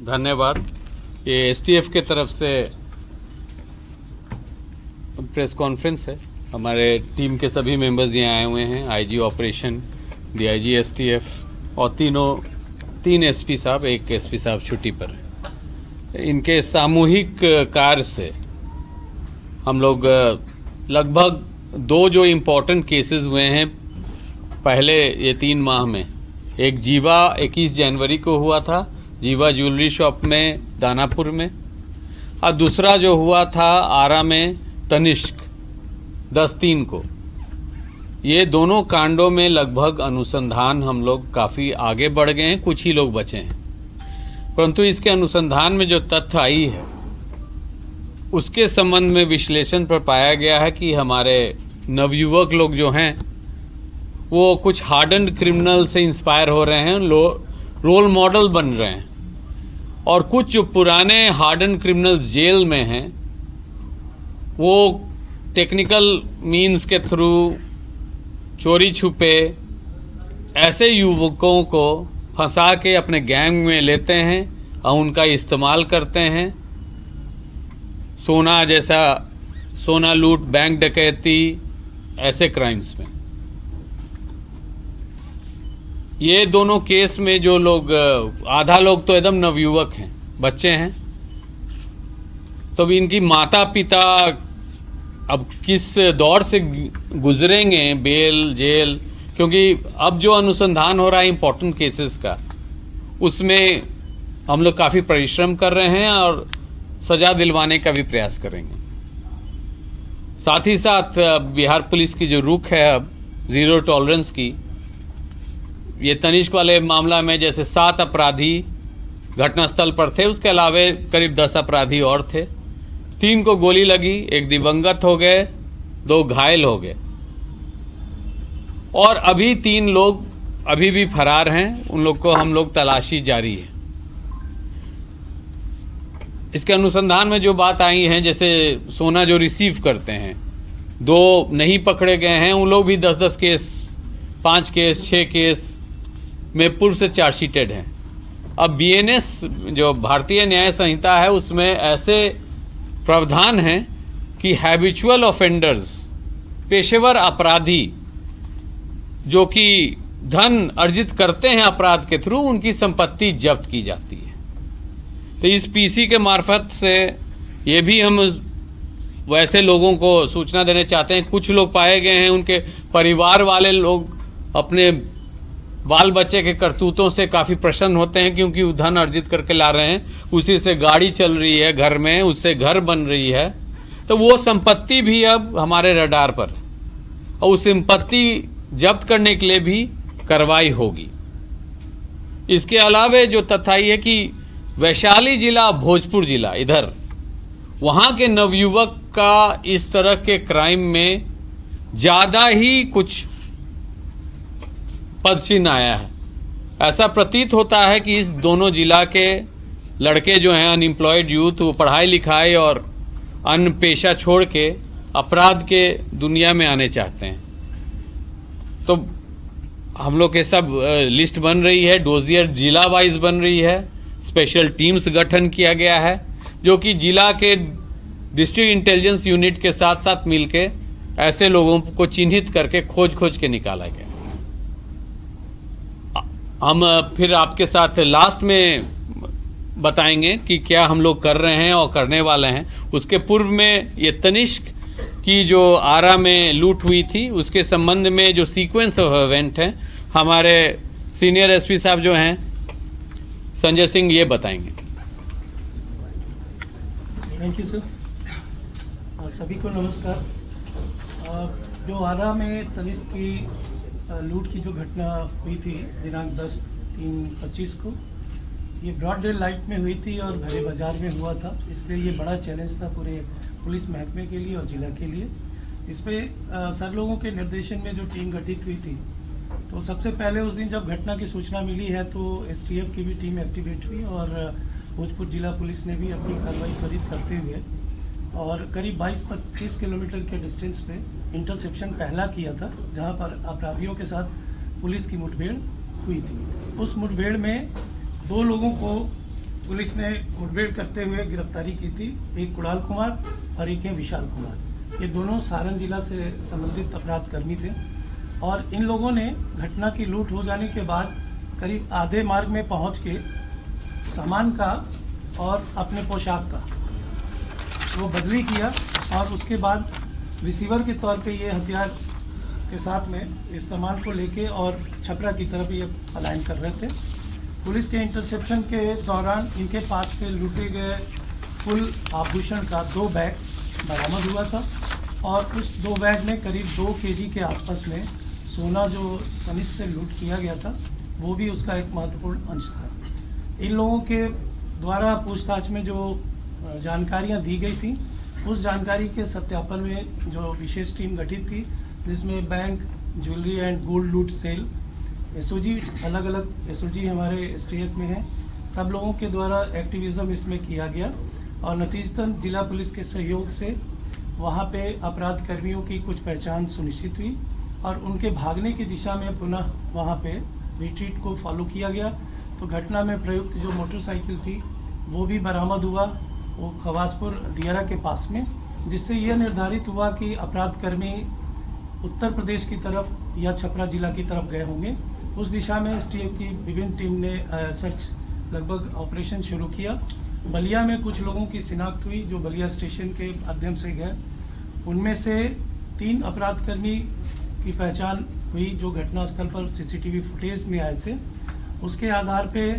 धन्यवाद। ये एसटीएफ के तरफ से प्रेस कॉन्फ्रेंस है। हमारे टीम के सभी मेंबर्स यहाँ आए हुए हैं, आईजी ऑपरेशन, डीआईजी एसटीएफ और तीन एसपी साहब, एक एसपी साहब छुट्टी पर है। इनके सामूहिक कार्य से हम लोग लगभग 2 जो इम्पोर्टेंट केसेस हुए हैं पहले ये 3 माह में, एक जीवा 21 जनवरी को हुआ था, जीवा ज्वेलरी शॉप में दानापुर में, और दूसरा जो हुआ था आरा में तनिष्क 10/3 को। ये दोनों कांडों में लगभग अनुसंधान हम लोग काफ़ी आगे बढ़ गए हैं, कुछ ही लोग बचे हैं, परंतु इसके अनुसंधान में जो तथ्य आई है उसके संबंध में विश्लेषण पर पाया गया है कि हमारे नवयुवक लोग जो हैं वो कुछ हार्डन्ड क्रिमिनल से इंस्पायर हो रहे हैं, रोल मॉडल बन रहे हैं, और कुछ जो पुराने हार्डन्ड क्रिमिनल्स जेल में हैं वो टेक्निकल मीन्स के थ्रू चोरी छुपे ऐसे युवकों को फंसा के अपने गैंग में लेते हैं और उनका इस्तेमाल करते हैं। सोना लूट, बैंक डकैती, ऐसे क्राइम्स में। ये दोनों केस में जो लोग, आधा लोग तो एकदम नवयुवक हैं, बच्चे हैं, तो इनकी माता पिता अब किस दौर से गुजरेंगे, बेल, जेल, क्योंकि अब जो अनुसंधान हो रहा है इम्पोर्टेंट केसेस का, उसमें हम लोग काफ़ी परिश्रम कर रहे हैं और सजा दिलवाने का भी प्रयास करेंगे। साथ ही साथ बिहार पुलिस की जो रुख है अब ज़ीरो टॉलरेंस की, ये तनिष्क वाले मामला में जैसे 7 अपराधी घटनास्थल पर थे, उसके अलावे करीब 10 अपराधी और थे। 3 को गोली लगी, 1 दिवंगत हो गए, 2 घायल हो गए, और अभी 3 लोग अभी भी फरार हैं, उन लोग को हम लोग तलाशी जारी है। इसके अनुसंधान में जो बात आई है, जैसे सोना जो रिसीव करते हैं, 2 नहीं पकड़े गए हैं, उन लोग भी 10-10 केस, 5 केस, 6 केस में पूर्व से चार्जशीटेड हैं। अब बीएनएस जो भारतीय न्याय संहिता है उसमें ऐसे प्रावधान हैं कि हैबिचुअल ऑफेंडर्स, पेशेवर अपराधी जो कि धन अर्जित करते हैं अपराध के थ्रू, उनकी संपत्ति जब्त की जाती है। तो इस पीसी के मार्फत से ये भी हम वैसे लोगों को सूचना देना चाहते हैं, कुछ लोग पाए गए हैं, उनके परिवार वाले लोग अपने बाल बच्चे के करतूतों से काफ़ी प्रसन्न होते हैं, क्योंकि वो धन अर्जित करके ला रहे हैं, उसी से गाड़ी चल रही है घर में, उससे घर बन रही है, तो वो संपत्ति भी अब हमारे रडार पर है, और उस संपत्ति जब्त करने के लिए भी कार्रवाई होगी। इसके अलावे जो तथ्य है कि वैशाली जिला, भोजपुर जिला, इधर वहाँ के नवयुवक का इस तरह के क्राइम में ज़्यादा ही कुछ पदचिन्ह आया है। ऐसा प्रतीत होता है कि इस दोनों जिला के लड़के जो हैं, अनएम्प्लॉयड यूथ, वो पढ़ाई लिखाई और अन्य पेशा छोड़ के अपराध के दुनिया में आने चाहते हैं। तो हम लोग के सब लिस्ट बन रही है, डोजियर जिला वाइज बन रही है, स्पेशल टीम्स गठन किया गया है, जो कि जिला के डिस्ट्रिक्ट इंटेलिजेंस यूनिट के साथ साथ मिलके ऐसे लोगों को चिन्हित करके खोज के निकाला गया। हम फिर आपके साथ लास्ट में बताएंगे कि क्या हम लोग कर रहे हैं और करने वाले हैं। उसके पूर्व में ये तनिष्क की जो आरा में लूट हुई थी, उसके संबंध में जो सीक्वेंस ऑफ इवेंट है, हमारे सीनियर एसपी साहब जो हैं संजय सिंह, ये बताएंगे। Thank you sir. सभी को नमस्कार। जो आरा में तनिष्क की लूट की जो घटना हुई थी दिनांक 10/3/25 को, ये ब्रॉड डे लाइट में हुई थी और भरे बाजार में हुआ था, इसलिए ये बड़ा चैलेंज था पूरे पुलिस महकमे के लिए और जिला के लिए। इसमें सर लोगों के निर्देशन में जो टीम गठित हुई थी, तो सबसे पहले उस दिन जब घटना की सूचना मिली है तो एसटीएफ की भी टीम एक्टिवेट हुई और भोजपुर जिला पुलिस ने भी अपनी कार्रवाई त्वरित करते हुए और करीब 22-25 किलोमीटर के डिस्टेंस पे इंटरसेप्शन पहला किया था, जहां पर अपराधियों के साथ पुलिस की मुठभेड़ हुई थी। उस मुठभेड़ में 2 लोगों को पुलिस ने मुठभेड़ करते हुए गिरफ्तारी की थी। एक कुणाल कुमार और एक है विशाल कुमार। ये दोनों सारण जिला से संबंधित अपराध कर्मी थे और इन लोगों ने घटना की लूट हो जाने के बाद करीब आधे मार्ग में पहुंच के सामान का और अपने पोशाक का वो बदली किया और उसके बाद रिसीवर के तौर पे ये हथियार के साथ में इस सामान को लेके और छपरा की तरफ ये पलायन कर रहे थे। पुलिस के इंटरसेप्शन के दौरान इनके पास से लूटे गए कुल आभूषण का 2 बैग बरामद हुआ था और उस 2 बैग में करीब 2 केजी के आसपास में सोना जो तनिष्क से लूट किया गया था वो भी उसका एक महत्वपूर्ण अंश था। इन लोगों के द्वारा पूछताछ में जो जानकारियां दी गई थी उस जानकारी के सत्यापन में जो विशेष टीम गठित थी जिसमें बैंक, ज्वेलरी एंड गोल्ड लूट सेल, एसओजी, अलग अलग एसओजी हमारे एसटीएफ में है, सब लोगों के द्वारा एक्टिविज्म इसमें किया गया और नतीजतन जिला पुलिस के सहयोग से वहाँ पे अपराध कर्मियों की कुछ पहचान सुनिश्चित हुई और उनके भागने की दिशा में पुनः वहाँ पे रिट्रीट को फॉलो किया गया। तो घटना में प्रयुक्त जो मोटरसाइकिल थी वो भी बरामद हुआ, वो खवासपुर दियारा के पास में, जिससे यह निर्धारित हुआ कि अपराध कर्मी उत्तर प्रदेश की तरफ या छपरा जिला की तरफ गए होंगे। उस दिशा में एसटीएफ की विभिन्न टीम ने सर्च लगभग ऑपरेशन शुरू किया। बलिया में कुछ लोगों की शिनाख्त हुई जो बलिया स्टेशन के माध्यम से गए। उनमें से 3 अपराधकर्मी की पहचान हुई जो घटनास्थल पर सीसीटीवी फुटेज में आए थे। उसके आधार पे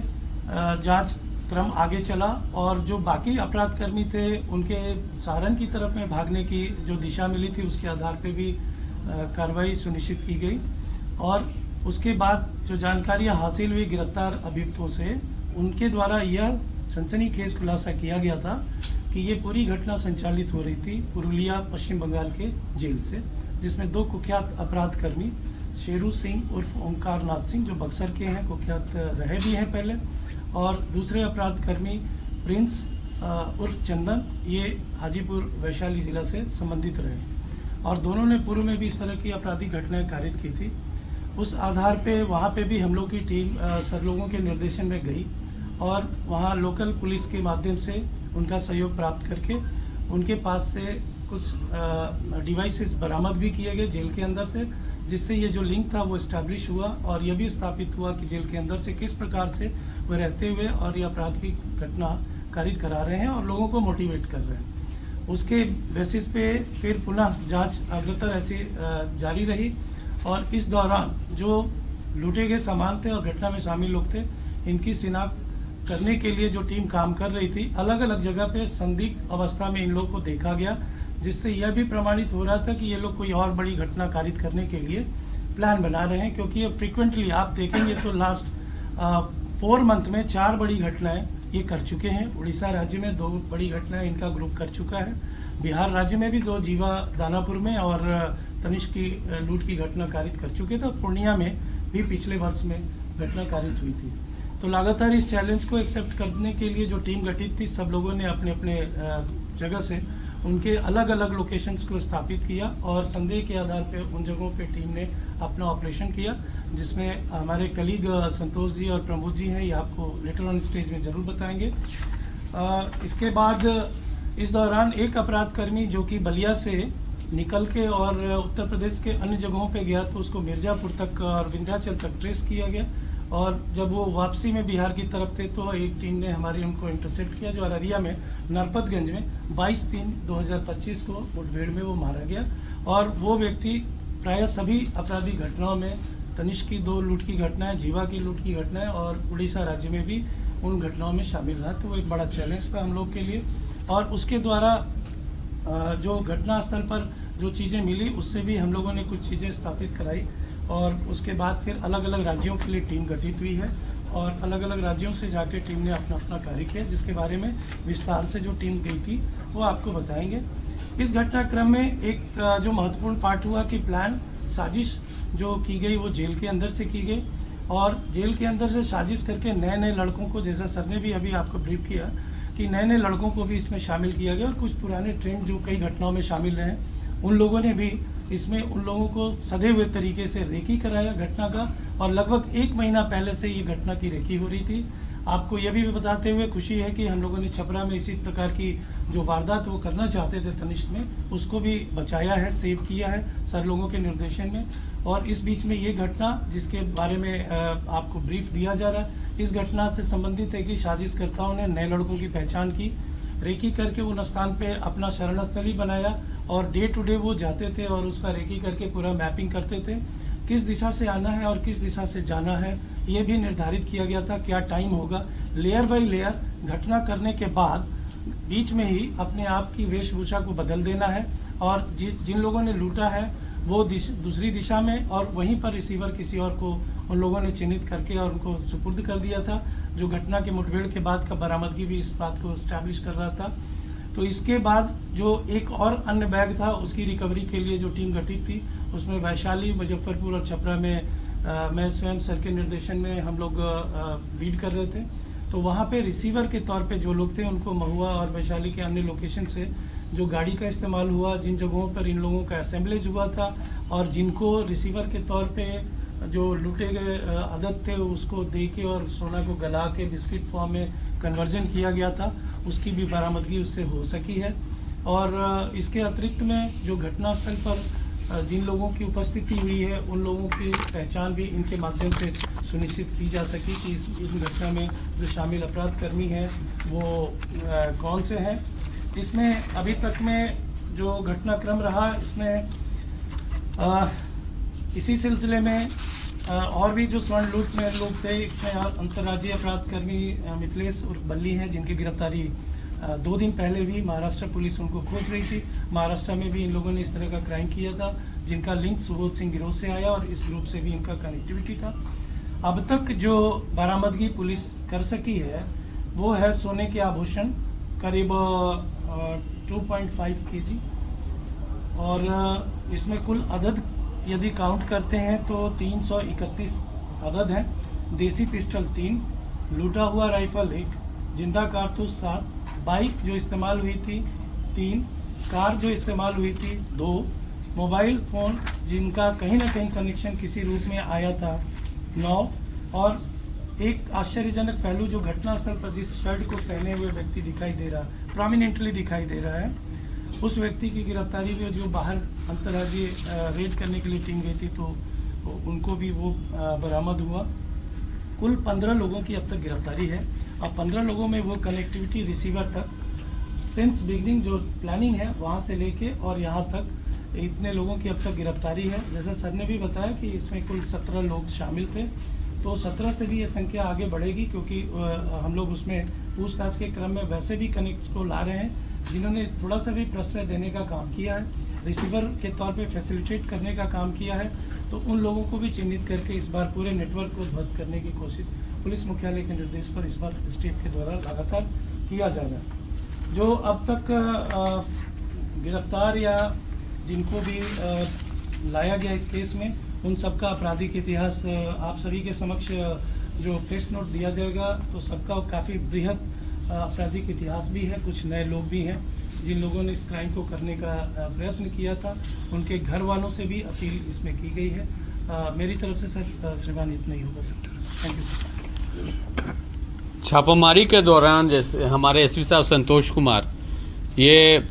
जांच क्रम आगे चला और जो बाकी अपराधकर्मी थे उनके सारण की तरफ में भागने की जो दिशा मिली थी उसके आधार पे भी कार्रवाई सुनिश्चित की गई और उसके बाद जो जानकारियां हासिल हुई गिरफ्तार अभियुक्तों से, उनके द्वारा यह सनसनीखेज खुलासा किया गया था कि ये पूरी घटना संचालित हो रही थी पुरुलिया पश्चिम बंगाल के जेल से, जिसमें 2 कुख्यात अपराधकर्मी शेरू सिंह उर्फ ओंकार नाथ सिंह जो बक्सर के हैं, कुख्यात रहे भी हैं पहले, और दूसरे अपराधकर्मी प्रिंस उर्फ चंदन, ये हाजीपुर वैशाली जिला से संबंधित रहे और दोनों ने पूर्व में भी इस तरह की आपराधिक घटनाएं कारित की थी। उस आधार पे वहाँ पे भी हम लोग की टीम सर लोगों के निर्देशन में गई और वहाँ लोकल पुलिस के माध्यम से उनका सहयोग प्राप्त करके उनके पास से कुछ डिवाइसेस बरामद भी किए गए जेल के अंदर से, जिससे ये जो लिंक था वो इस्टेब्लिश हुआ और यह भी स्थापित हुआ कि जेल के अंदर से किस प्रकार से वह रहते हुए और ये अपराध की घटना कारित करा रहे हैं और लोगों को मोटिवेट कर रहे हैं। उसके बेसिस पे फिर पुनः जांच अग्रतर ऐसी जारी रही और इस दौरान जो लूटे गए सामान थे और घटना में शामिल लोग थे, इनकी शिनाख्त करने के लिए जो टीम काम कर रही थी, अलग अलग जगह पे संदिग्ध अवस्था में इन लोगों को देखा गया, जिससे यह भी प्रमाणित हो रहा था कि ये लोग कोई और बड़ी घटना कारित करने के लिए प्लान बना रहे हैं, क्योंकि ये फ्रिक्वेंटली आप देखेंगे तो लास्ट 4 मंथ में 4 बड़ी घटनाएं ये कर चुके हैं। उड़ीसा राज्य में 2 बड़ी घटनाएं इनका ग्रुप कर चुका है, बिहार राज्य में भी 2 जीवा दानापुर में और तनिष्क की लूट की घटना कारित कर चुके थे। पूर्णिया में भी पिछले वर्ष में घटना कारित हुई थी। तो लगातार इस चैलेंज को एक्सेप्ट करने के लिए जो टीम गठित थी, सब लोगों ने अपने अपने जगह से उनके अलग अलग लोकेशंस को स्थापित किया और संदेह के आधार पर उन जगहों पे टीम ने अपना ऑपरेशन किया, जिसमें हमारे कलीग संतोष जी और प्रमोद जी हैं, ये आपको लेटर ऑन स्टेज में जरूर बताएंगे। इसके बाद इस दौरान एक अपराधकर्मी जो कि बलिया से निकल के और उत्तर प्रदेश के अन्य जगहों पे गया, तो उसको मिर्जापुर तक और विंध्याचल तक ट्रेस किया गया और जब वो वापसी में बिहार की तरफ थे तो एक टीम ने हमारी उनको इंटरसेप्ट किया, जो अररिया में नरपतगंज में 22/3/2025 को मुठभेड़ में वो मारा गया और वो व्यक्ति प्रायः सभी आपराधिक घटनाओं में तनिष्क की 2 लूट की घटनाएं, जीवा की लूट की घटनाएं और उड़ीसा राज्य में भी उन घटनाओं में शामिल रहा। तो वो एक बड़ा चैलेंज था हम लोग के लिए और उसके द्वारा जो घटनास्थल पर जो चीज़ें मिली उससे भी हम लोगों ने कुछ चीज़ें स्थापित कराई और उसके बाद फिर अलग अलग राज्यों के लिए टीम गठित हुई है और अलग अलग राज्यों से जाकर टीम ने अपना अपना कार्य किया, जिसके बारे में विस्तार से जो टीम गई थी वो आपको बताएंगे। इस घटनाक्रम में एक जो महत्वपूर्ण पार्ट हुआ कि प्लान साजिश जो की गई वो जेल के अंदर से की गई और जेल के अंदर से साजिश करके नए नए लड़कों को, जैसा सर ने भी अभी आपको ब्रीफ किया कि नए नए लड़कों को भी इसमें शामिल किया गया और कुछ पुराने ट्रेंड जो कई घटनाओं में शामिल रहे उन लोगों ने भी इसमें उन लोगों को सधे हुए तरीके से रेकी कराया घटना का और लगभग 1 महीना पहले से ये घटना की रेकी हो रही थी आपको ये भी बताते हुए खुशी है कि हम लोगों ने छपरा में इसी प्रकार की जो वारदात वो करना चाहते थे तनिष्क में, उसको भी बचाया है, सेव किया है सर लोगों के निर्देशन में। और इस बीच में ये घटना जिसके बारे में आपको ब्रीफ दिया जा रहा है, इस घटना से संबंधित है कि साजिशकर्ताओं ने नए लड़कों की पहचान की, रेकी करके उन स्थान पे अपना शरण स्थली बनाया और डे टू डे वो जाते थे और उसका रेकी करके पूरा मैपिंग करते थे, किस दिशा से आना है और किस दिशा से जाना है ये भी निर्धारित किया गया था, क्या टाइम होगा। लेयर बाय लेयर घटना करने के बाद बीच में ही अपने आप की वेशभूषा को बदल देना है और जिन लोगों ने लूटा है वो दूसरी दिशा में, और वहीं पर रिसीवर किसी और को उन लोगों ने चिन्हित करके और उनको सुपुर्द कर दिया था, जो घटना के मुठभेड़ के बाद का बरामदगी भी इस बात को एस्टैब्लिश कर रहा था। तो इसके बाद जो एक और अन्य बैग था उसकी रिकवरी के लिए जो टीम गठित थी, उसमें वैशाली, मुजफ्फरपुर और छपरा में मैं स्वयं सर के निर्देशन में हम लोग लीड कर रहे थे। तो वहाँ पे रिसीवर के तौर पे जो लोग थे उनको महुआ और वैशाली के अन्य लोकेशन से जो गाड़ी का इस्तेमाल हुआ, जिन जगहों पर इन लोगों का असेंबलेज हुआ था और जिनको रिसीवर के तौर पे जो लूटे गए अदद थे उसको दे के और सोना को गला के बिस्किट फॉर्म में कन्वर्जन किया गया था, उसकी भी बरामदगी उससे हो सकी है। और इसके अतिरिक्त में जो घटनास्थल पर जिन लोगों की उपस्थिति हुई है उन लोगों की पहचान भी इनके माध्यम से सुनिश्चित की जा सकी कि इस घटना में जो शामिल अपराध कर्मी हैं वो कौन से हैं। इसमें अभी तक में जो घटनाक्रम रहा, इसमें इसी सिलसिले में और भी जो स्वर्ण लूट में लोग थे, इसमें अंतर्राज्यीय अपराध कर्मी मिथिलेश उर्फ बल्ली हैं, जिनकी गिरफ्तारी 2 दिन पहले भी महाराष्ट्र पुलिस उनको खोज रही थी। महाराष्ट्र में भी इन लोगों ने इस तरह का क्राइम किया था जिनका लिंक सुबोध सिंह गिरोह से आया और इस ग्रुप से भी इनका कनेक्टिविटी था। अब तक जो बरामदगी पुलिस कर सकी है वो है सोने के आभूषण करीब 2.5 kg, और इसमें कुल अदद यदि काउंट करते हैं तो 331 अदद हैं। देसी पिस्टल 3, लूटा हुआ राइफल 1, जिंदा कारतूस 7, बाइक जो इस्तेमाल हुई थी 3, कार जो इस्तेमाल हुई थी 2, मोबाइल फ़ोन जिनका कहीं ना कहीं कनेक्शन किसी रूप में आया था 9, और एक आश्चर्यजनक पहलू जो घटनास्थल पर जिस शर्ट को पहने हुए व्यक्ति दिखाई दे रहा, प्रोमिनेंटली दिखाई दे रहा है, उस व्यक्ति की गिरफ्तारी भी जो बाहर अंतर्राज्यीय रेड करने के लिए टीम गई थी तो उनको भी वो बरामद हुआ। कुल 15 लोगों की अब तक गिरफ्तारी है और 15 लोगों में वो कनेक्टिविटी रिसीवर तक सिंस बिगनिंग जो प्लानिंग है वहाँ से लेके और यहाँ तक इतने लोगों की अब तक गिरफ्तारी है। जैसे सर ने भी बताया कि इसमें कुल 17 लोग शामिल थे, तो 17 से भी ये संख्या आगे बढ़ेगी क्योंकि हम लोग उसमें पूछताछ के क्रम में वैसे भी कनेक्ट को ला रहे हैं जिन्होंने थोड़ा सा भी प्रश्रय देने का काम किया है, रिसीवर के तौर पे फैसिलिटेट करने का काम किया है, तो उन लोगों को भी चिन्हित करके इस बार पूरे नेटवर्क को ध्वस्त करने की कोशिश पुलिस मुख्यालय के निर्देश पर इस बार स्टेट के द्वारा लगातार किया जा रहा है। जो अब तक गिरफ्तार या जिनको भी लाया गया इस केस में, उन सबका आपराधिक इतिहास आप सभी के समक्ष जो प्रेस नोट दिया जाएगा, तो सबका काफ़ी बृहद आपराधिक इतिहास भी है। कुछ नए लोग भी हैं जिन लोगों ने इस क्राइम को करने का प्रयत्न किया था, उनके घर वालों से भी अपील इसमें की गई है। मेरी तरफ से सर श्रीमान इतना ही होगा सर। Thank you sir. छापामारी के दौरान जैसे हमारे एसपी साहब संतोष कुमार ये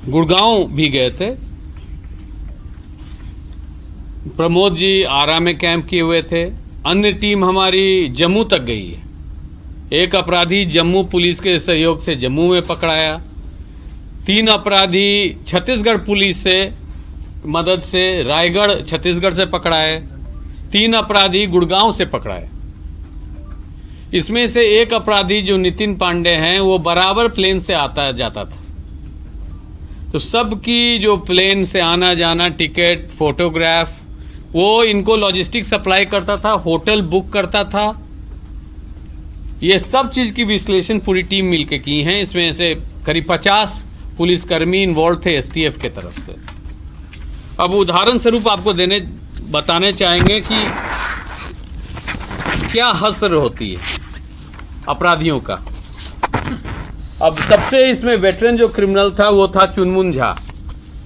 गुड़गांव भी गए थे, प्रमोद जी आरा में कैंप किए हुए थे, अन्य टीम हमारी जम्मू तक गई है। एक अपराधी जम्मू पुलिस के सहयोग से जम्मू में पकड़ाया, 3 अपराधी छत्तीसगढ़ पुलिस से मदद से रायगढ़ छत्तीसगढ़ से पकड़ाए, 3 अपराधी गुड़गांव से पकड़ाए। इसमें से एक अपराधी जो नितिन पांडे हैं वो बराबर प्लेन से आता जाता था, तो सबकी जो प्लेन से आना जाना, टिकट, फोटोग्राफ, वो इनको लॉजिस्टिक सप्लाई करता था, होटल बुक करता था। ये सब चीज़ की विश्लेषण पूरी टीम मिलके की है। इसमें से करीब 50 पुलिसकर्मी इन्वॉल्व थे एसटीएफ के तरफ से। अब उदाहरण स्वरूप आपको बताने चाहेंगे कि क्या हसर होती है अपराधियों का। अब सबसे इसमें वेटरन जो क्रिमिनल था वो था चुनमुन झा।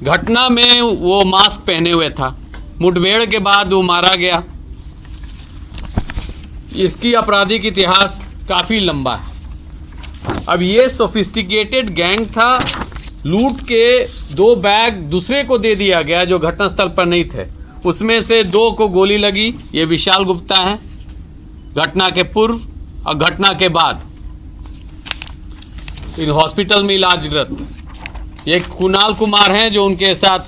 घटना में वो मास्क पहने हुए था, मुठभेड़ के बाद वो मारा गया। इसकी आपराधिक इतिहास काफ़ी लंबा है। अब ये सोफिस्टिकेटेड गैंग था, लूट के 2 बैग दूसरे को दे दिया गया जो घटनास्थल पर नहीं थे, उसमें से 2 को गोली लगी। ये विशाल गुप्ता है, घटना के पूर्व और घटना के बाद इन हॉस्पिटल में इलाजरत। एक कुणाल कुमार हैं जो उनके साथ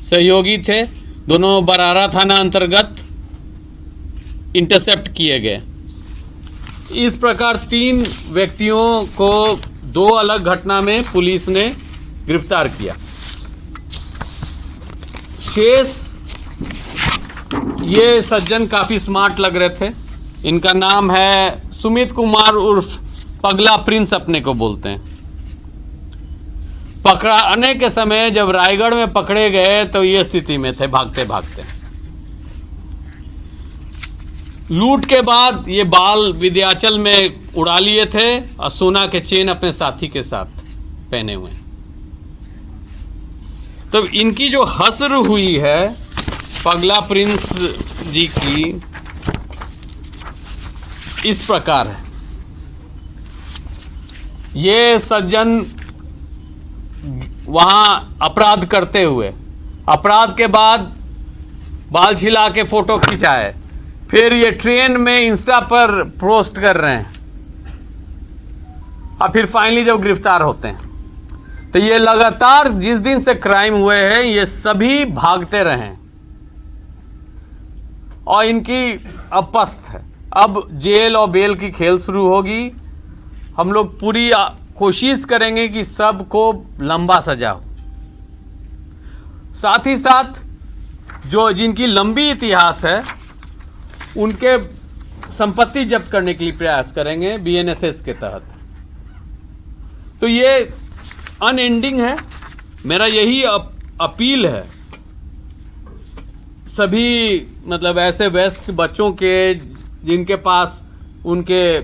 सहयोगी थे, दोनों बरारा थाना अंतर्गत इंटरसेप्ट किए गए। इस प्रकार 3 व्यक्तियों को 2 अलग घटना में पुलिस ने गिरफ्तार किया। शेष ये सज्जन काफ़ी स्मार्ट लग रहे थे। इनका नाम है सुमित कुमार उर्फ पगला प्रिंस अपने को बोलते हैं। पकड़ाने के समय जब रायगढ़ में पकड़े गए तो ये स्थिति में थे, भागते भागते। लूट के बाद ये बाल विंध्याचल में उड़ा लिए थे और सोना के चेन अपने साथी के साथ पहने हुए। तो इनकी जो हस्र हुई है पगला प्रिंस जी की, इस प्रकार है। ये सज्जन वहां अपराध करते हुए, अपराध के बाद बाल छिला के फोटो खिंचाए, फिर ये ट्रेन में इंस्टा पर पोस्ट कर रहे हैं और फिर फाइनली जब गिरफ्तार होते हैं तो ये लगातार जिस दिन से क्राइम हुए हैं ये सभी भागते रहे और इनकी अब पस्त है। अब जेल और बेल की खेल शुरू होगी। हम लोग पूरी कोशिश करेंगे कि सबको लंबा सजा हो। साथ ही साथ जो जिनकी लंबी इतिहास है उनके संपत्ति जब्त करने के लिए प्रयास करेंगे बीएनएसएस के तहत। तो ये अनएंडिंग है। मेरा यही अपील है सभी मतलब ऐसे वयस्क बच्चों के जिनके पास उनके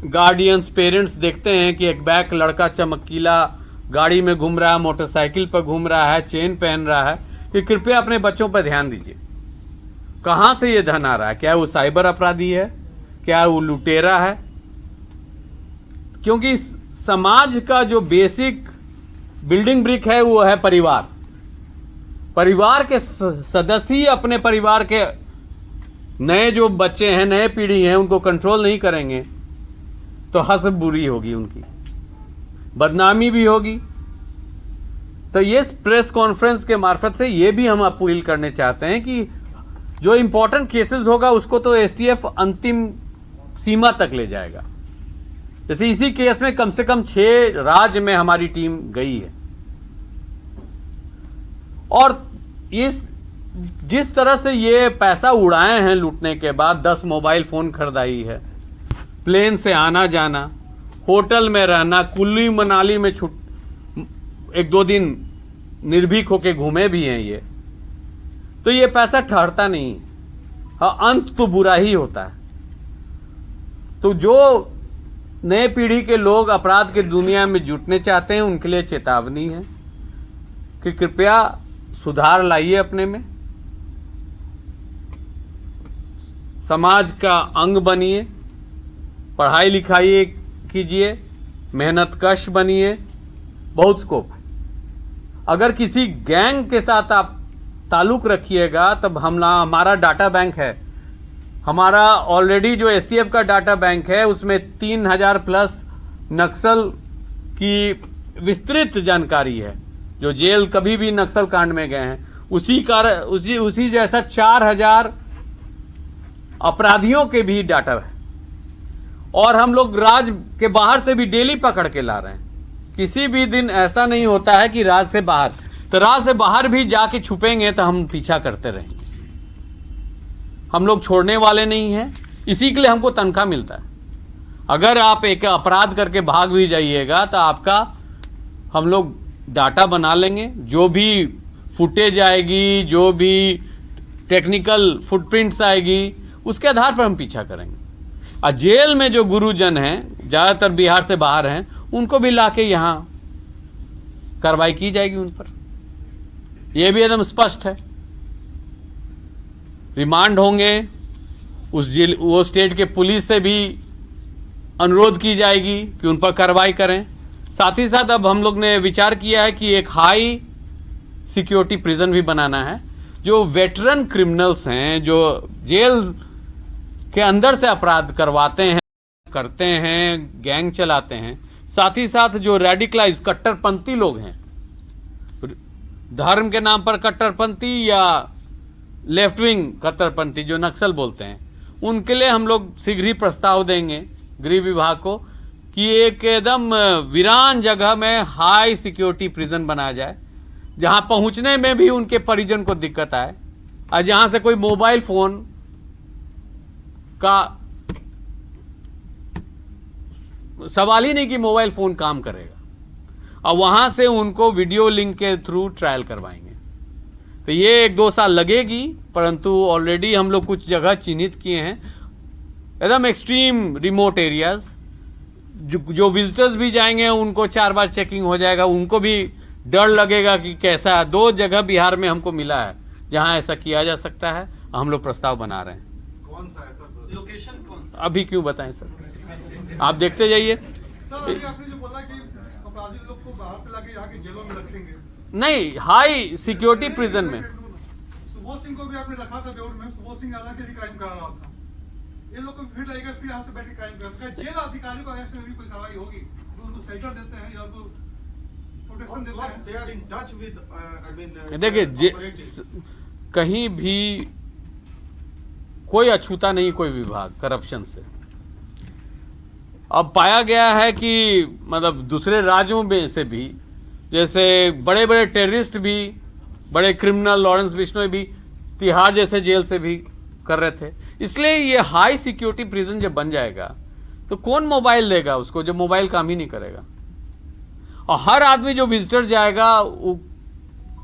गार्डियंस पेरेंट्स देखते हैं कि एक बैक लड़का चमकीला गाड़ी में घूम रहा है, मोटरसाइकिल पर घूम रहा है, चेन पहन रहा है, कि कृपया अपने बच्चों पर ध्यान दीजिए। कहां से ये धन आ रहा है? क्या वो साइबर अपराधी है? क्या वो लुटेरा है? क्योंकि समाज का जो बेसिक बिल्डिंग ब्रिक है वो है परिवार। परिवार के सदस्य ही अपने परिवार के नए जो बच्चे हैं, नए पीढ़ी हैं, उनको कंट्रोल नहीं करेंगे तो हस्र बुरी होगी, उनकी बदनामी भी होगी। तो ये प्रेस कॉन्फ्रेंस के मार्फत से ये भी हम अपील करने चाहते हैं कि जो इंपॉर्टेंट केसेस होगा उसको तो एसटीएफ अंतिम सीमा तक ले जाएगा। जैसे इसी केस में कम से कम 6 राज्य में हमारी टीम गई है और जिस तरह से ये पैसा उड़ाए हैं लूटने के बाद, 10 मोबाइल फोन खरीदाई है, प्लेन से आना जाना, होटल में रहना, कुल्लू मनाली में 1-2 दिन निर्भीक होके घूमे भी हैं ये, तो ये पैसा ठहरता नहीं। हाँ, अंत तो बुरा ही होता है। तो जो नए पीढ़ी के लोग अपराध की दुनिया में जुटने चाहते हैं उनके लिए चेतावनी है कि कृपया सुधार लाइए अपने में, समाज का अंग बनिए, पढ़ाई लिखाई कीजिए, मेहनत कश बनिए, बहुत स्कोप है। अगर किसी गैंग के साथ आप ताल्लुक रखिएगा तब हमारा डाटा बैंक है, हमारा ऑलरेडी जो एसटीएफ का डाटा बैंक है उसमें 3000 प्लस नक्सल की विस्तृत जानकारी है। जो जेल कभी भी नक्सल कांड में गए हैं उसी जैसा 4000 अपराधियों के भी डाटा है और हम लोग राज्य के बाहर से भी डेली पकड़ के ला रहे हैं। किसी भी दिन ऐसा नहीं होता है कि राज्य से बाहर, तो राज्य से बाहर भी जाके छुपेंगे तो हम पीछा करते रहेंगे। हम लोग छोड़ने वाले नहीं हैं, इसी के लिए हमको तनख्वाह मिलता है। अगर आप एक अपराध करके भाग भी जाइएगा तो आपका हम लोग डाटा बना लेंगे, जो भी फुटेज आएगी, जो भी टेक्निकल फुटप्रिंट्स आएगी, उसके आधार पर हम पीछा करेंगे। और जेल में जो गुरुजन हैं, ज़्यादातर बिहार से बाहर हैं, उनको भी लाके यहाँ कार्रवाई की जाएगी उन पर। यह भी एकदम स्पष्ट है। रिमांड होंगे, वो स्टेट के पुलिस से भी अनुरोध की जाएगी कि उन पर कार्रवाई करें। साथ ही साथ अब हम लोग ने विचार किया है कि एक हाई सिक्योरिटी प्रिजन भी बनाना है। जो वेटरन क्रिमिनल्स हैं, जो जेल के अंदर से अपराध करते हैं, गैंग चलाते हैं, साथ ही साथ जो रेडिकलाइज कट्टरपंथी लोग हैं, धर्म के नाम पर कट्टरपंथी या लेफ्ट विंग कट्टरपंथी जो नक्सल बोलते हैं, उनके लिए हम लोग शीघ्र ही प्रस्ताव देंगे गृह विभाग को कि एक एकदम वीरान जगह में हाई सिक्योरिटी प्रिजन बनाया जाए, जहां पहुंचने में भी उनके परिजन को दिक्कत आए और जहां से कोई मोबाइल फोन का सवाल ही नहीं कि मोबाइल फोन काम करेगा, और वहां से उनको वीडियो लिंक के थ्रू ट्रायल करवाएंगे। तो ये 1-2 साल लगेगी, परंतु ऑलरेडी हम लोग कुछ जगह चिन्हित किए हैं, एकदम एक्सट्रीम रिमोट एरियाज। जो विजिटर्स भी जाएंगे उनको 4 बार चेकिंग हो जाएगा, उनको भी डर लगेगा कि कैसा। 2 जगह बिहार में हमको मिला है जहां ऐसा किया जा सकता है, हम लोग प्रस्ताव बना रहे हैं। कौन सा है सर? लोकेशन कौन सा? अभी क्यों बताएं सर, आप देखते जाइए। सर अभी आपने जो बोला कि अपराधी लोग को बाहर से लाके यहाँ के जेलों में रखेंगे, नहीं, हाई सिक्योरिटी प्रिजन में। सुबोध सिंह को भी आपने रखा था बेउर में, सुबोध सिंह हालांकि भी क्राइम करा रहा था। ये लोग को फिर लगेगा फिर यहाँ से बैठ के क्राइम करेगा। जेल अधिकारियों को अगेंस्ट में भी कोई कार्रवाई होगी, उनको सेल्टर देते हैं या उनको प्रोटेक्शन देते हैं। They are in touch with, देखिए, कहीं भी कोई अछूता नहीं कोई विभाग करप्शन से। अब पाया गया है कि मतलब दूसरे राज्यों में से भी, जैसे बड़े बड़े टेररिस्ट भी, बड़े क्रिमिनल लॉरेंस बिश्नोई भी तिहाड़ जैसे जेल से भी कर रहे थे। इसलिए ये हाई सिक्योरिटी प्रिजन जब बन जाएगा तो कौन मोबाइल देगा उसको, जब मोबाइल काम ही नहीं करेगा। और हर आदमी जो विजिटर जाएगा वो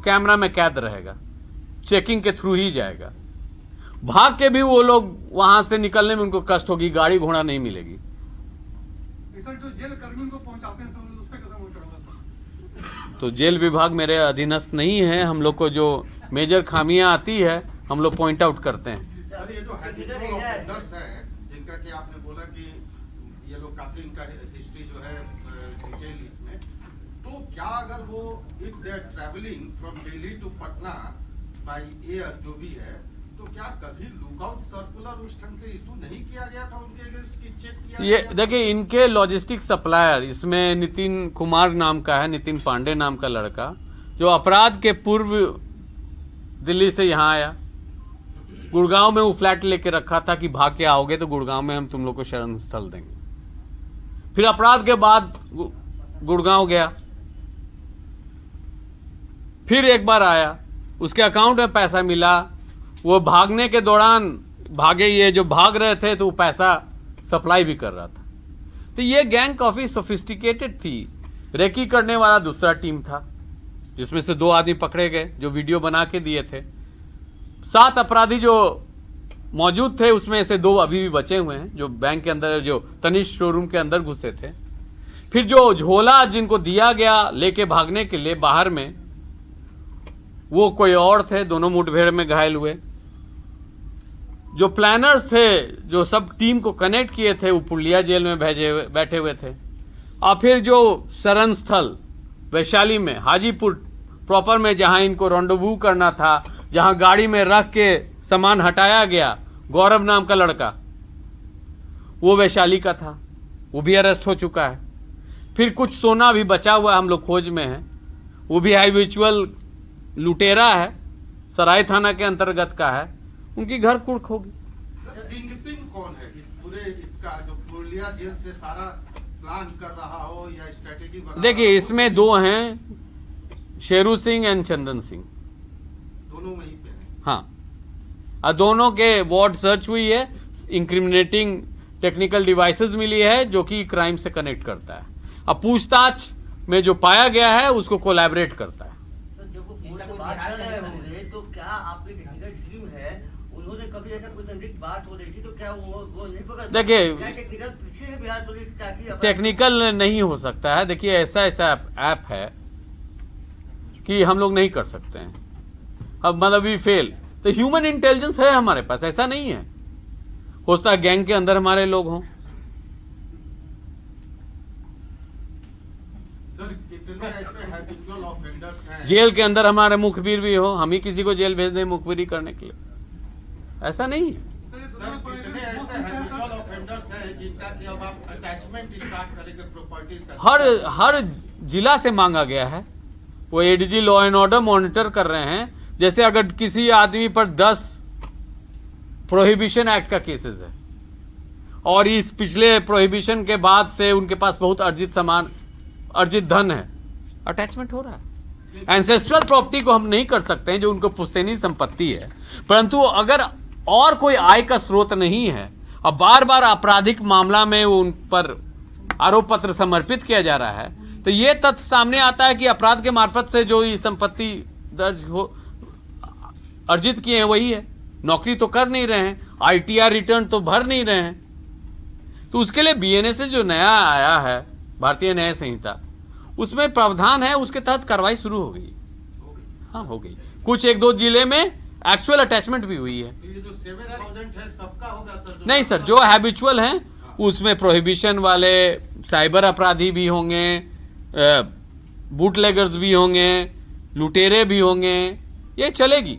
कैमरा में कैद रहेगा, चेकिंग के थ्रू ही जाएगा। भाग के भी वो लोग वहां से निकलने में उनको कष्ट होगी, गाड़ी घोड़ा नहीं मिलेगी। सर जो जेल कर्मियों को पहुंचाते हैं सर, उस पर कदम उठाऊंगा सर। तो जेल विभाग मेरे अधीनस्थ नहीं है। हम लोग को जो मेजर खामियां आती है हम लोग पॉइंट आउट करते हैं। सर ये जो हैबिचुअल ऑफेंडर्स है, जिनका कि आपने बोला कि ये लोग काफी इनका हिस्ट्री जो है डिटेल इसमें, तो क्या अगर वो if they are travelling from Delhi to Patna by air जो भी है, तो क्या कभी लुकआउट सर्कुलर उस ढंग से इशू नहीं किया गया था उनके अगेंस्ट की चेक किया ये गया? देखिए, इनके लॉजिस्टिक सप्लायर इसमें नितिन कुमार नाम का है, नितिन पांडे नाम का लड़का, जो अपराध के पूर्व दिल्ली से यहाँ आया। गुड़गांव में वो फ्लैट लेके रखा था कि भाग के आओगे तो गुड़गांव में हम तुम लोग को शरण स्थल देंगे। फिर अपराध के बाद गुड़गांव गया, फिर एक बार आया, उसके अकाउंट में पैसा मिला, वो भागने के दौरान भागे, ये जो भाग रहे थे तो वो पैसा सप्लाई भी कर रहा था। तो ये गैंग काफी सोफिस्टिकेटेड थी। रेकी करने वाला दूसरा टीम था, जिसमें से 2 आदमी पकड़े गए जो वीडियो बना के दिए थे। 7 अपराधी जो मौजूद थे उसमें से 2 अभी भी बचे हुए हैं, जो बैंक के अंदर, जो तनिष्क शोरूम के अंदर घुसे थे। फिर जो झोला जिनको दिया गया लेके भागने के लिए बाहर में, वो कोई और थे, दोनों मुठभेड़ में घायल हुए। जो प्लानर्स थे, जो सब टीम को कनेक्ट किए थे, वो पुलिया जेल में बैठे हुए थे। और फिर जो शरण स्थल वैशाली में, हाजीपुर प्रॉपर में, जहां इनको रॉन्डोवू करना था, जहां गाड़ी में रख के सामान हटाया गया, गौरव नाम का लड़का, वो वैशाली का था, वो भी अरेस्ट हो चुका है। फिर कुछ सोना भी बचा हुआ हम लोग खोज में है, वो भी हैबिचुअल लुटेरा है, सराय थाना के अंतर्गत का है, उनकी घर कुर्क होगी। सर किंगपिन कौन है इस पूरे इसका, जो पुलिया जेल से सारा प्लान कर रहा हो या स्ट्रेटेजी बना? देखिए, इसमें 2 हैं, शेरू सिंह एंड चंदन सिंह, दोनों वहीं पे हैं। हाँ, और दोनों के वार्ड सर्च हुई है, इंक्रिमिनेटिंग टेक्निकल डिवाइसेस मिली है जो कि क्राइम से कनेक्ट करता है। अब पूछताछ में जो पाया गया है उसको कोलैबोरेट करता है। बात कर रहे होंगे तो क्या आपकी टेक्निकल टीम है, उन्होंने कभी ऐसा कुछ संदिग्ध बात हो रही थी तो क्या वो नहीं पकड़? देखिए, टेक्निकल पीछे है बिहार पुलिस ताकि टेक्निकल नहीं हो सकता है। देखिए, ऐसा ऐप है कि हम लोग नहीं कर सकते हैं। अब मतलब वी फेल, तो ह्यूमन इंटेलिजेंस है हमारे पास, ऐसा नहीं है। हो सकता है गैंग के अंदर हमारे लोग हों, सर कितने ऐसे हैबिचुअल ऑफेंडर्स हैं जेल के अंदर हमारे मुखबिर भी हो, हम ही किसी को जेल भेज दें मुखबिरी करने के लिए, ऐसा नहीं है। सर, ये सर दोनों कितने पॉइंट ऐसे हैबिचुअल ऑफेंडर्स हैं जिनका कि अब आप अटैचमेंट स्टार्ट करेंगे प्रॉपर्टीज का? हर जिला से मांगा गया है, वो ADG law and order monitor कर रहे हैं। जैसे अगर किसी आदमी पर 10 प्रोहिबिशन एक्ट का केसेस है और इस पिछले प्रोहिबिशन के बाद से उनके पास बहुत अर्जित धन है, अटैचमेंट हो रहा है। एंसेस्ट्रल प्रॉपर्टी को हम नहीं कर सकते हैं जो उनको पुश्तैनी संपत्ति है, परंतु अगर और कोई आय का स्रोत नहीं है और बार बार आपराधिक मामला में उन पर आरोप पत्र समर्पित किया जा रहा है, तो ये तथ्य सामने आता है कि अपराध के मार्फत से जो ये संपत्ति दर्ज हो अर्जित किए हैं वही है, नौकरी तो कर नहीं रहे हैं, आईटीआर रिटर्न तो भर नहीं रहे हैं। तो उसके लिए बीएनएस जो नया आया है, भारतीय न्याय संहिता, उसमें प्रावधान है, उसके तहत कार्रवाई शुरू हो गई। हाँ, हो गई। कुछ 1-2 जिले में एक्चुअल अटैचमेंट भी हुई है। ये जो 7,000 है सबका होगा सर? नहीं सर, जो हैबिचुअल हैं उसमें प्रोहिबिशन वाले, साइबर अपराधी भी होंगे, बूटलेगर्स भी होंगे, लुटेरे भी होंगे, ये चलेगी।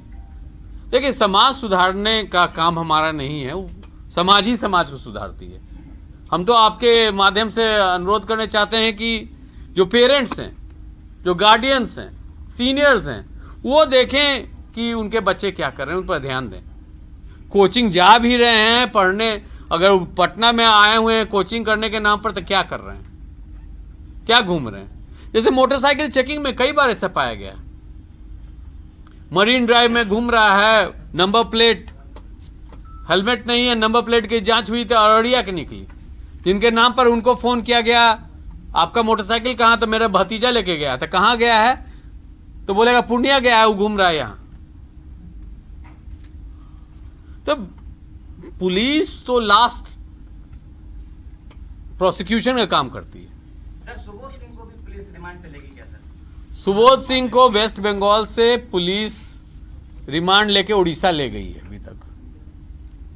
देखिए, समाज सुधारने का काम हमारा नहीं है, समाज ही समाज को सुधारती है। हम तो आपके माध्यम से अनुरोध करने चाहते हैं कि जो पेरेंट्स हैं, जो गार्डियंस हैं, सीनियर्स हैं, वो देखें कि उनके बच्चे क्या कर रहे हैं, उन पर ध्यान दें। कोचिंग जा भी रहे हैं पढ़ने, अगर पटना में आए हुए हैं कोचिंग करने के नाम पर, तो क्या कर रहे हैं, क्या घूम रहे हैं? जैसे मोटरसाइकिल चेकिंग में कई बार ऐसा पाया गया, मरीन ड्राइव में घूम रहा है, नंबर प्लेट, हेलमेट नहीं है, नंबर प्लेट की जांच हुई तो अररिया की निकली, जिनके नाम पर उनको फोन किया गया, आपका मोटरसाइकिल कहां? तो मेरा भतीजा लेके गया था। कहां गया है? तो बोलेगा पूर्णिया गया है, वो घूम रहा है यहां। तो पुलिस तो लास्ट प्रोसिक्यूशन का काम करती है। सर सुबोध सिंह को भी पुलिस रिमांड पे लेगी क्या सर? सुबोध सिंह को वेस्ट बंगाल से पुलिस रिमांड लेके उड़ीसा ले गई है अभी तक।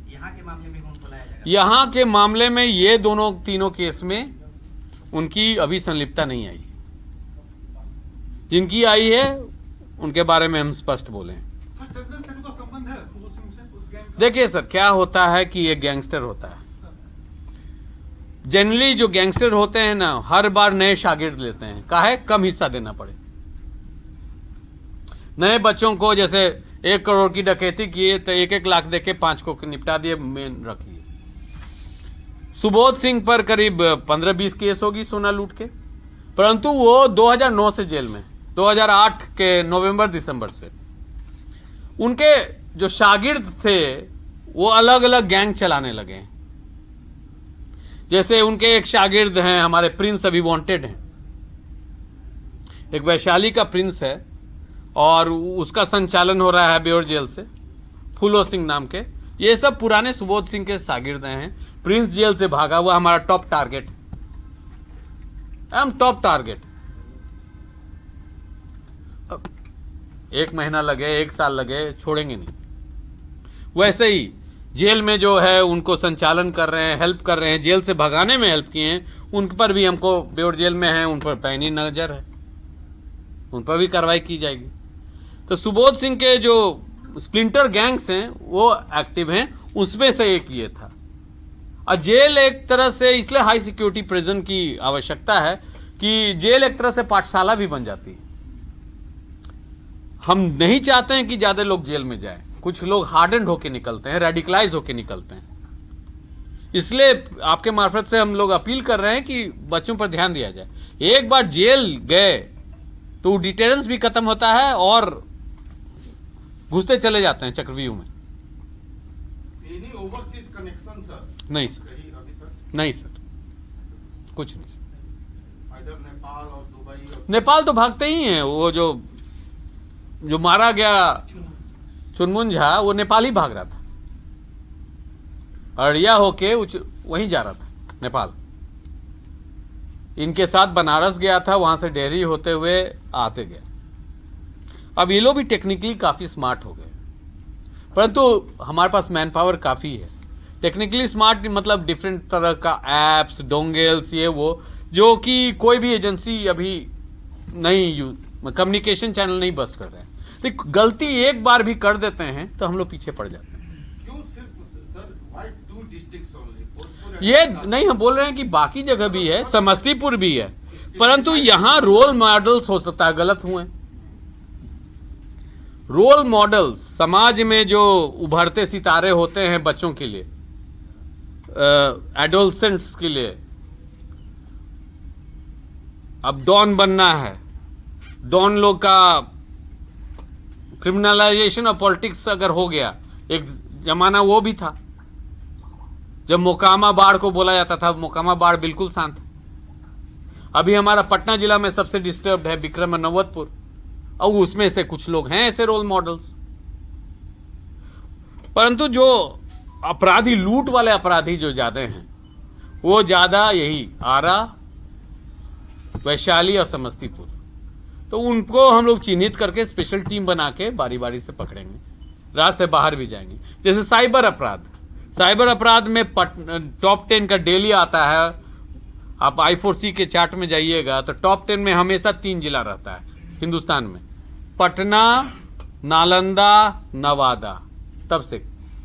यहाँ के मामले में उनको लाया जाएगा? यहां के मामले में ये तीनों केस में उनकी अभी संलिप्तता नहीं आई। जिनकी आई है उनके बारे में हम स्पष्ट बोलें। सर, चंदन सेन का संबंध है सुबोध सिंह से, उस गैंग का? देखिए सर, क्या होता है कि ये गैंगस्टर होता है। जनरली जो गैंगस्टर होते हैं ना, हर बार नए शागिर्द लेते हैं, काहे? कम हिस्सा देना पड़े। नए बच्चों को, जैसे 1 करोड़ की डकैती किए तो 1-1 लाख देके 5 को निपटा दिए, मेन रख लिए। सुबोध सिंह पर करीब 15-20 केस होगी सोना लूट के, परंतु वो 2009 से जेल में, 2008 के नवंबर-दिसंबर से। उनके जो शागिर्द थे वो अलग अलग गैंग चलाने लगे। जैसे उनके एक शागिर्द हैं हमारे प्रिंस, अभी वांटेड हैं। एक वैशाली का प्रिंस है और उसका संचालन हो रहा है बेउर जेल से, फूलो सिंह नाम के। ये सब पुराने सुबोध सिंह के शागिर्द हैं। प्रिंस जेल से भागा हुआ हमारा टॉप टारगेट, हम टॉप टारगेट। 1 महीना लगे, 1 साल लगे, छोड़ेंगे नहीं। वैसे ही जेल में जो है उनको संचालन कर रहे हैं, हेल्प कर रहे हैं, जेल से भगाने में हेल्प किए हैं, उन पर भी हमको, बेउर जेल में हैं, उन पर पैनी नजर है, उन पर भी कार्रवाई की जाएगी। तो सुबोध सिंह के जो स्प्लिंटर गैंग्स हैं वो एक्टिव हैं, उसमें से एक ये था। और जेल एक तरह से, इसलिए हाई सिक्योरिटी प्रिजन की आवश्यकता है कि जेल एक तरह से पाठशाला भी बन जाती है। हम नहीं चाहते हैं कि ज्यादा लोग जेल में जाएं। कुछ लोग हार्डन्ड होके निकलते हैं, रेडिकलाइज होके निकलते हैं। इसलिए आपके मार्फत से हम लोग अपील कर रहे हैं कि बच्चों पर ध्यान दिया जाए। एक बार जेल गए तो डिटेरेंस भी खत्म होता है और घुसते चले जाते हैं चक्रव्यूह में। Any overseas connection sir? नहीं सर, कहीं अभी तक? नहीं सर, कुछ नहीं सर। इधर नेपाल और दुबई और नेपाल तो भागते ही हैं। वो जो मारा गया चुनमुन झा, वो नेपाल ही भाग रहा था, अररिया होके वहीं जा रहा था नेपाल। इनके साथ बनारस गया था, वहां से डेहरी होते हुए आते गया। अब ये लोग भी टेक्निकली काफी स्मार्ट हो गए, परंतु हमारे पास मैन पावर काफी है। टेक्निकली स्मार्ट मतलब डिफरेंट तरह का एप्स, डोंगल्स, ये वो, जो कि कोई भी एजेंसी अभी नहीं कम्युनिकेशन चैनल नहीं बस्ट कर रहे हैं। तो गलती एक बार भी कर देते हैं तो हम लोग पीछे पड़ जाते हैं। क्यों सिर्फ sir, why 2 districts only? Bhojpur ये नहीं, हम बोल रहे हैं कि बाकी जगह भी है, समस्तीपुर भी है, परंतु यहां रोल मॉडल्स हो सकता है गलत हुए। रोल मॉडल समाज में जो उभरते सितारे होते हैं बच्चों के लिए, एडोलसेंट्स के लिए, अब डॉन बनना है, डॉन लोग का क्रिमिनलाइजेशन और पॉलिटिक्स अगर हो गया, एक जमाना वो भी था जब मोकामा बाढ़ को बोला जाता था। मोकामा बाढ़ बिल्कुल शांत है। अभी हमारा पटना जिला में सबसे डिस्टर्ब्ड है विक्रम और नवतपुर, और उसमें से कुछ लोग हैं ऐसे रोल मॉडल्स। परंतु जो अपराधी, लूट वाले अपराधी जो ज्यादा हैं, वो ज्यादा यही आरा, वैशाली और समस्तीपुर। तो उनको हम लोग चिन्हित करके स्पेशल टीम बना के बारी बारी से पकड़ेंगे, राज्य से बाहर भी जाएंगे। जैसे साइबर अपराध, साइबर अपराध में टॉप 10 का डेली आता है। आप I4C के चार्ट में जाइएगा तो टॉप 10 में हमेशा 3 जिला रहता है हिंदुस्तान में, पटना, नालंदा, नवादा, तब से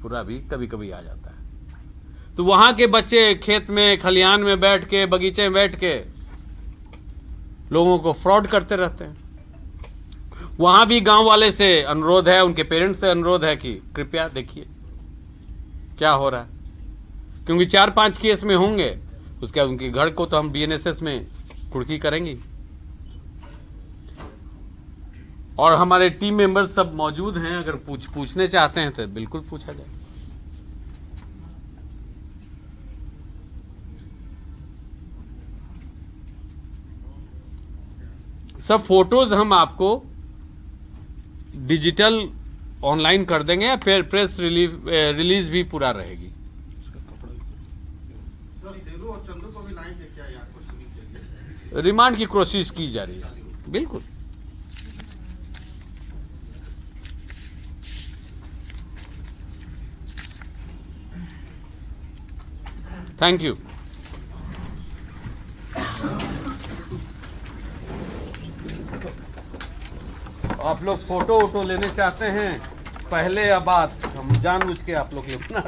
पूरा भी कभी कभी आ जाता है। तो वहां के बच्चे खेत में, खलिहान में बैठ के, बगीचे में बैठ के लोगों को फ्रॉड करते रहते हैं। वहां भी गांव वाले से अनुरोध है, उनके पेरेंट्स से अनुरोध है कि कृपया देखिए क्या हो रहा है, क्योंकि 4-5 केस में होंगे। उसके बाद उनके घर को तो हम BNSS में कुर्की करेंगे, और हमारे टीम मेंबर्स सब मौजूद हैं। अगर पूछने चाहते हैं तो बिल्कुल पूछा जाए। सब फोटोज हम आपको डिजिटल ऑनलाइन कर देंगे, या फिर प्रेस रिलीज भी पूरा रहेगी। सर, सेरू और चंदू को भी लाइन लेके आए आपको सुनी के लिए। रिमांड की कोशिश की जा रही है, बिल्कुल। Thank you. आप लोग फोटो वोटो लेने चाहते हैं पहले या बाद, हम जानबूझ के आप लोग ले बना